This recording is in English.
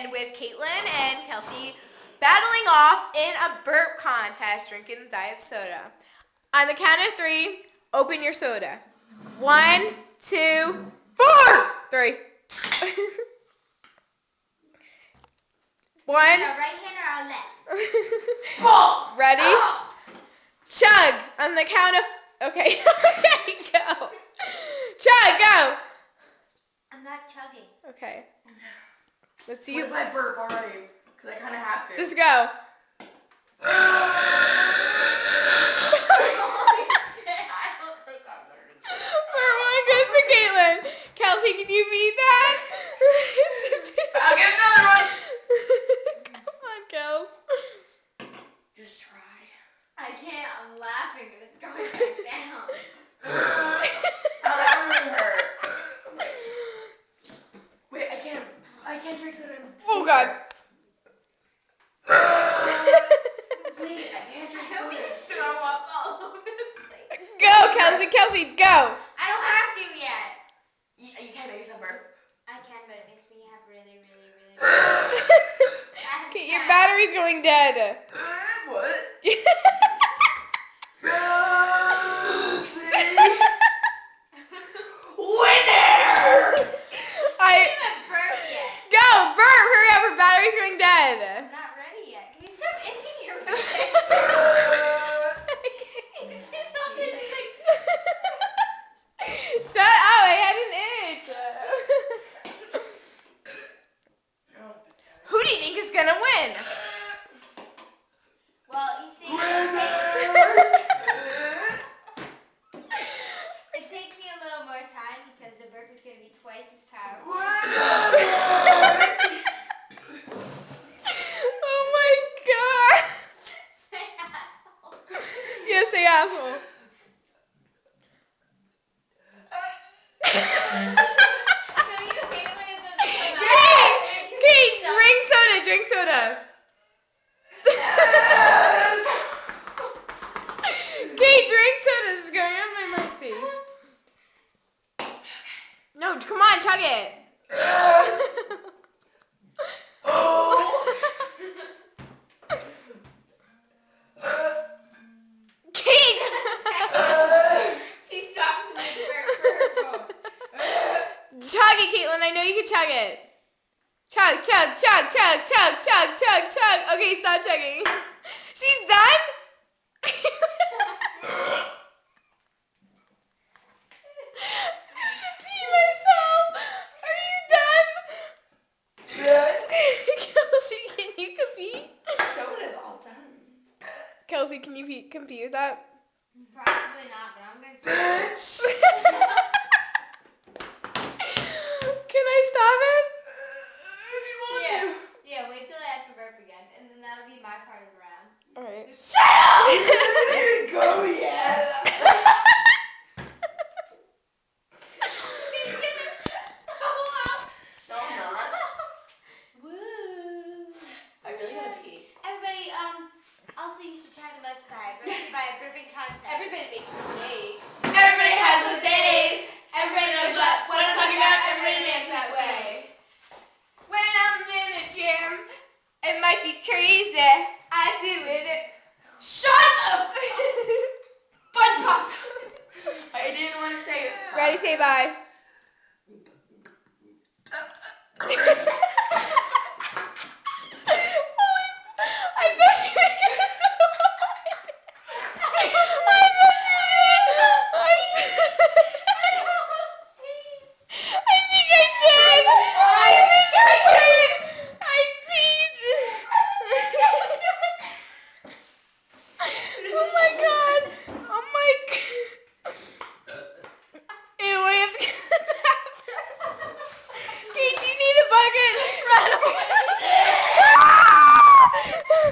and with Caitlin and Kelsey battling off in a burp contest drinking diet soda. On the count of 3, open your soda. 1, 2, 4! 3. One. Our right hand or our left? Ready? Chug on the count of. Okay. Okay, go. Chug, go. I'm not chugging. Okay. Let's see What you. if I burp already? Because I kind of have to. Just go. For one goes to Caitlin. Kelsey, can you beat that? I'll get another one. Come on, Kels. Just try. I can't. I'm laughing and it's going back down. Oh, that really hurt. Wait, I can't drink soda. Oh, God. Wait, I can't drink soda. Throw up all over the place. Go, Kelsey, go. I don't have to yet. You can't make yourself burp. I can, but it makes me have really Okay, your battery's going dead. What? Winner! I didn't even burp yet. Go, burp, hurry up, her battery's going dead. I'm not ready yet. Can you stop itching your face? You see something? It's like, Shut up, I had an itch. Who do you think is gonna win? well, you see, it takes me a little more time because the burp is going to be twice as powerful. Oh my god. Say asshole. Yes, say asshole. No, you hate when it doesn't come out. Kate, drink soda. Kate, drink soda. This is going on my MySpace. No, come on, chug it. Kate! She stops me for her phone. Chug it, Caitlin. I know you can chug it. Chug. Okay, stop chugging. She's done? I have to pee myself. Are you done? Yes. Kelsey, can you compete? Soda's all done. Kelsey, can you compete with that? Probably not, but I'm going to try. Bitch. Can I stop it? Yeah, wait till I have to burp again, and then that'll be my part of the round. Alright. Just shut up! There you go, yeah. No, I'm not. Woo! I really gotta pee. Everybody, also you should try the mud slide, brought to you by a burping contest. Everybody makes mistakes. Everybody has those days. Everybody knows what I'm talking about. Everybody dance that way. When I'm in the gym, it might be crazy. I do it. Shut up! Fun pops. I didn't want to say it. Ready, say bye. I thought you were gonna